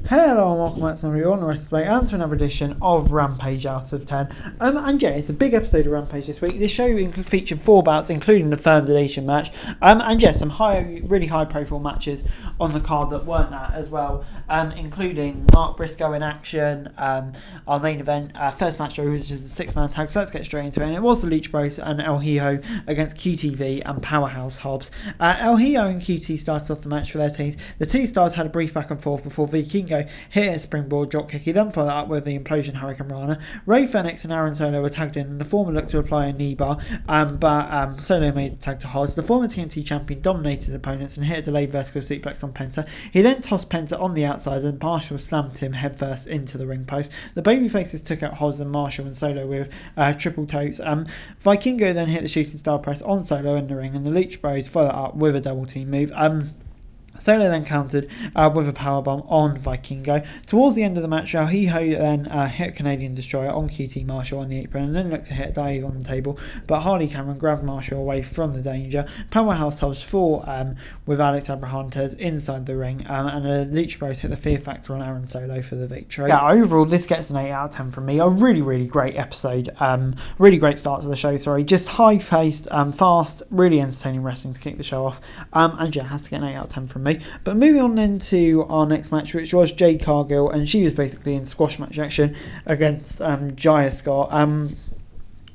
Hello and welcome back to another on the rest of the way and to another edition of Rampage Out of 10. And yeah, it's a big episode of Rampage this week. This show featured 4 bouts, including the firm deletion match. And yeah, some really high profile matches on the card that weren't that as well, including Mark Briscoe in action, our main event, first match, which is a 6-man tag. So let's get straight into it. And it was the Leech Bros and El Hijo against QTV and Powerhouse Hobbs. El Hijo and QT started off the match for their teams. The two stars had a brief back and forth before Vikingo hit a springboard dropkick. He then followed up with the implosion Hurricane Rana. Ray Fenix and Aaron Solo were tagged in, and the former looked to apply a knee bar, but Solo made the tag to Hobbs. The former TNT champion dominated his opponents and hit a delayed vertical suplex on Penta. He then tossed Penta on the outside, and Marshall slammed him headfirst into the ring post. The babyfaces took out Hobbs and Marshall and Solo with triple toes. Vikingo then hit the shooting star press on Solo in the ring, and the Leech Bros followed up with a double team move. Solo then countered with a powerbomb on Vikingo. Towards the end of the match, El Hijo then hit Canadian Destroyer on QT Marshall on the apron and then looked to hit a dive on the table, but Hardy Cameron grabbed Marshall away from the danger. Powerhouse Hobbs fought with Alex Abrahantes inside the ring, and the Leech Bros hit the Fear Factor on Aaron Solo for the victory. Yeah, overall this gets an 8 out of 10 from me. A really great episode, really great start to the show, just high paced, fast, really entertaining wrestling to kick the show off, and yeah, has to get an 8 out of 10 from me. But moving on then to our next match, which was Jade Cargill, and she was basically in squash match action against Jaya Scott.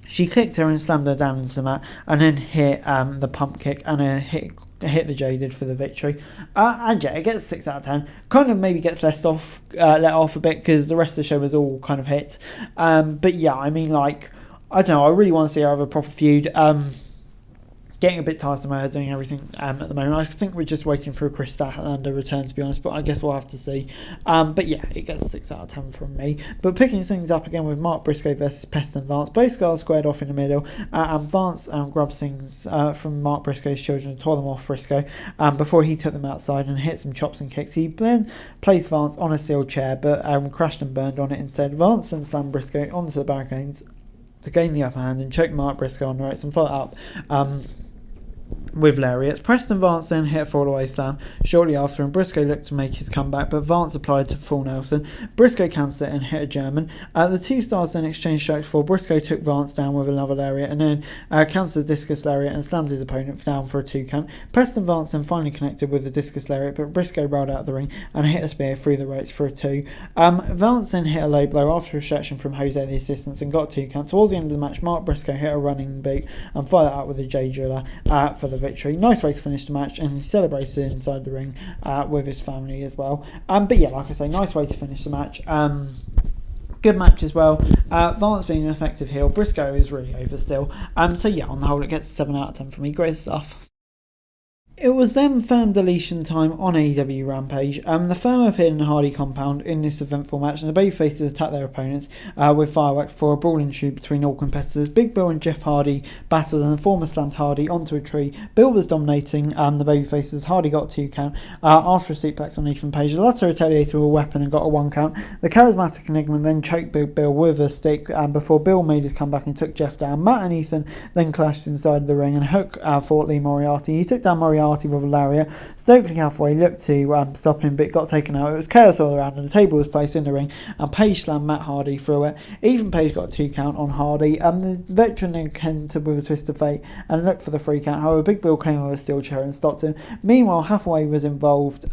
She kicked her and slammed her down into the mat, and then hit the pump kick and hit the Jaded for the victory. And yeah, it gets 6 out of 10. Kind of maybe gets let off a bit because the rest of the show was all kind of hits. But yeah, I mean, like, I don't know, I really want to see her have a proper feud. Getting a bit tiresome of her doing everything at the moment. I think we're just waiting for a Chris Statlander return, to be honest, but I guess we'll have to see. But yeah, it gets a 6 out of 10 from me. But picking things up again with Mark Briscoe versus Preston Vance. Both girls squared off in the middle, and Vance grabbed things from Mark Briscoe's children and tore them off Briscoe before he took them outside and hit some chops and kicks. He then placed Vance on a steel chair, but crashed and burned on it instead. Vance then slammed Briscoe onto the barricades to gain the upper hand and choked Mark Briscoe on the ropes and followed up with lariats. Preston Vance then hit a fall-away slam shortly after, and Briscoe looked to make his comeback, but Vance applied to full Nelson. Briscoe countered it and hit a German. The two stars then exchanged strikes before Briscoe took Vance down with another lariat, and then countered the discus lariat and slammed his opponent down for a 2 count. Preston Vance then finally connected with the discus lariat, but Briscoe rolled out of the ring and hit a spear through the ropes for a 2. Vance then hit a low blow after a rejection from Jose the assistant and got a 2 count. Towards the end of the match, Mark Briscoe hit a running boot and followed up with a J Driller for the victory. Nice way to finish the match, and he celebrated inside the ring with his family as well. But yeah, like I say, nice way to finish the match. Good match as well. Vance being an effective heel. Briscoe is really over still. So yeah, on the whole, it gets 7 out of 10 for me. Great stuff. It was then firm deletion time on AEW Rampage. The firm appeared in the Hardy compound in this eventful match, and the babyfaces attacked their opponents with fireworks for a brawl ensued between all competitors. Big Bill and Jeff Hardy battled, and the former slammed Hardy onto a tree. Bill was dominating the babyfaces. Hardy got a 2 count after a suplex on Ethan Page. The latter retaliated with a weapon and got a 1 count. The charismatic Enigma then choked Big Bill with a stick before Bill made his comeback and took Jeff down. Matt and Ethan then clashed inside the ring, and Hook fought Lee Moriarty. He took down Moriarty with a lariat. Stokely halfway looked to stop him, but got taken out. It was chaos all around, and the table was placed in the ring, and Page slammed Matt Hardy through it. Ethan Page got a 2 count on Hardy. The veteran then countered with a twist of fate and looked for the 3 count. However, Big Bill came with a steel chair and stopped him. Meanwhile, Hathaway was involved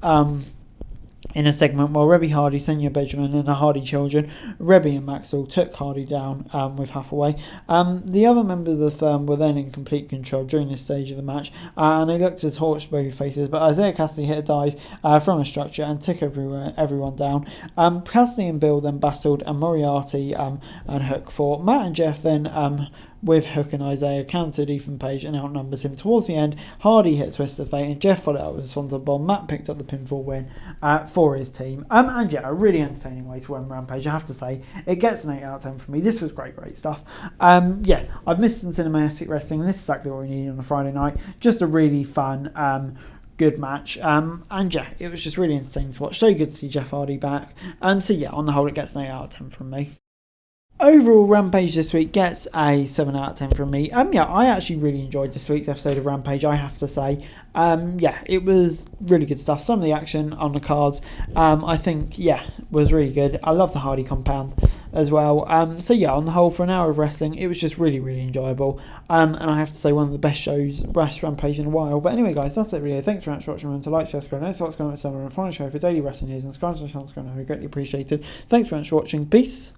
in a segment while Rebby Hardy, Senior Benjamin and the Hardy children, Rebby and Maxwell, took Hardy down with Hathaway. The other members of the firm were then in complete control during this stage of the match, and they looked to torch both faces, but Isaiah Cassidy hit a dive from a structure and took everyone down. Cassidy and Bill then battled, and Moriarty and Hook fought. Matt and Jeff then with Hook and Isaiah countered Ethan Page and outnumbered him. Towards the end, Hardy hit Twist of Fate and Jeff followed up with a Swanton Bomb. Matt picked up the pinfall win for his team. And yeah, a really entertaining way to win Rampage, I have to say. It gets an 8 out of 10 from me. This was great stuff. Yeah, I've missed some cinematic wrestling, and this is exactly what we need on a Friday night. Just a really fun good match, and yeah, it was just really entertaining to watch. So good to see Jeff Hardy back. So yeah, on the whole, it gets an 8 out of 10 from me. Overall, Rampage this week gets a 7 out of 10 from me. Yeah, I actually really enjoyed this week's episode of Rampage, I have to say. Yeah, it was really good stuff. Some of the action on the cards, I think, yeah, was really good. I love the Hardy compound as well. So yeah, on the whole, for an hour of wrestling, it was just really, really enjoyable. And I have to say, one of the best shows, best Rampage in a while. But anyway, guys, that's it really. Thanks very much for watching. Remember to like, share, subscribe, and what's going on with the show for daily wrestling news and subscribe to the channel. Greatly appreciated. Thanks very much for watching. Peace.